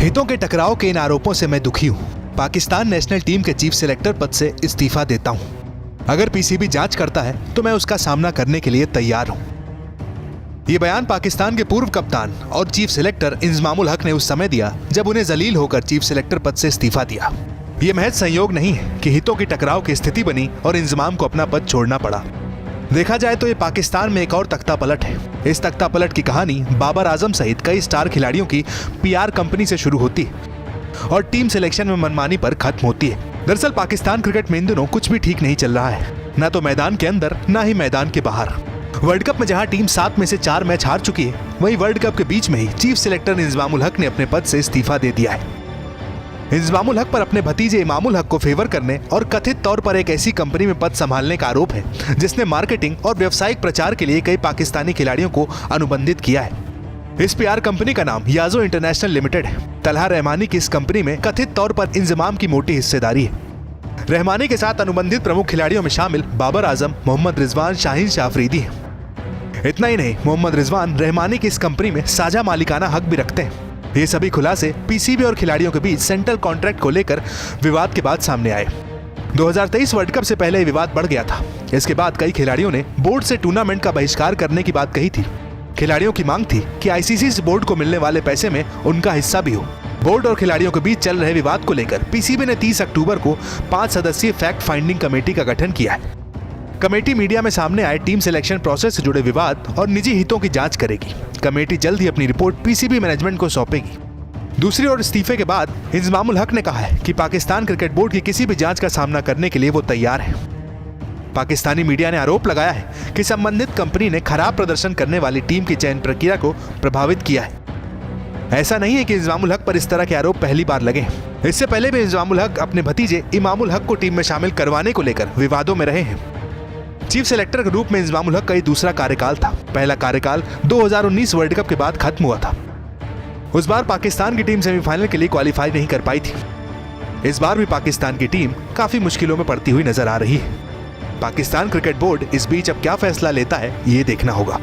हितों के टकराव के इन आरोपों से मैं दुखी हूं। पाकिस्तान नेशनल टीम के चीफ सिलेक्टर पद से इस्तीफा देता हूं। अगर पीसीबी जांच करता है तो मैं उसका सामना करने के लिए तैयार हूं। यह बयान पाकिस्तान के पूर्व कप्तान और चीफ सिलेक्टर इंजमामुल हक ने उस समय दिया जब उन्हें जलील होकर चीफ सिलेक्टर पद से इस्तीफा दिया। यह महज संयोग नहीं है कि हितों के टकराव की स्थिति बनी और इंजमाम को अपना पद छोड़ना पड़ा। देखा जाए तो ये पाकिस्तान में एक और तख्ता पलट है। इस तख्ता पलट की कहानी बाबर आजम सहित कई स्टार खिलाड़ियों की पीआर कंपनी से शुरू होती है और टीम सिलेक्शन में मनमानी पर खत्म होती है। दरअसल पाकिस्तान क्रिकेट में इन दिनों कुछ भी ठीक नहीं चल रहा है, न तो मैदान के अंदर न ही मैदान के बाहर। वर्ल्ड कप में जहां टीम 7 में से 4 मैच हार चुकी है, वहीं वर्ल्ड कप के बीच में ही चीफ सिलेक्टर इंजमामुल हक ने अपने पद से इस्तीफा दे दिया है। इंजमामुल हक पर अपने भतीजे इमामुल हक को फेवर करने और कथित तौर पर एक ऐसी कंपनी में पद संभालने का आरोप है जिसने मार्केटिंग और व्यावसायिक प्रचार के लिए कई पाकिस्तानी खिलाड़ियों को अनुबंधित किया है। इस पीआर कंपनी का नाम याजो इंटरनेशनल लिमिटेड है। तलहा रहमानी की इस कंपनी में कथित तौर पर इंजमाम की मोटी हिस्सेदारी है। रहमानी के साथ अनुबंधित प्रमुख खिलाड़ियों में शामिल बाबर आजम, मोहम्मद रिजवान, शाहीन शाह अफरीदी है। इतना ही नहीं, मोहम्मद रिजवान रहमानी की इस कंपनी में साझा मालिकाना हक भी रखते हैं। ये सभी खुलासे पीसीबी और खिलाड़ियों के बीच सेंट्रल कॉन्ट्रैक्ट को लेकर विवाद के बाद सामने आए। 2023 वर्ल्ड कप से पहले विवाद बढ़ गया था। इसके बाद कई खिलाड़ियों ने बोर्ड से टूर्नामेंट का बहिष्कार करने की बात कही थी। खिलाड़ियों की मांग थी कि आईसीसी से बोर्ड को मिलने वाले पैसे में उनका हिस्सा भी हो। बोर्ड और खिलाड़ियों के बीच चल रहे विवाद को लेकर पीसीबी ने 30 अक्टूबर को 5 सदस्यीय फैक्ट फाइंडिंग कमेटी का गठन किया है। कमेटी मीडिया में सामने आए टीम सिलेक्शन प्रोसेस से जुड़े विवाद और निजी हितों की जांच करेगी। कमेटी जल्द ही अपनी रिपोर्ट पीसीबी मैनेजमेंट को सौंपेगी। दूसरी ओर इस्तीफे के बाद इंजमामुल हक ने कहा है कि पाकिस्तान क्रिकेट बोर्ड की किसी भी जांच का सामना करने के लिए वो तैयार है। पाकिस्तानी मीडिया ने आरोप लगाया है कि संबंधित कंपनी ने खराब प्रदर्शन करने वाली टीम की चयन प्रक्रिया को प्रभावित किया है। ऐसा नहीं है कि इंजमामुल हक पर इस तरह के आरोप पहली बार लगे। इससे पहले भी इंजमामुल हक अपने भतीजे इमामुल हक को टीम में शामिल करवाने को लेकर विवादों में रहे हैं। चीफ सिलेक्टर के रूप में इंजमामुल हक का दूसरा कार्यकाल था। पहला कार्यकाल 2019 वर्ल्ड कप के बाद खत्म हुआ था। उस बार पाकिस्तान की टीम सेमीफाइनल के लिए क्वालिफाई नहीं कर पाई थी। इस बार भी पाकिस्तान की टीम काफी मुश्किलों में पड़ती हुई नजर आ रही है। पाकिस्तान क्रिकेट बोर्ड इस बीच अब क्या फैसला लेता है, ये देखना होगा।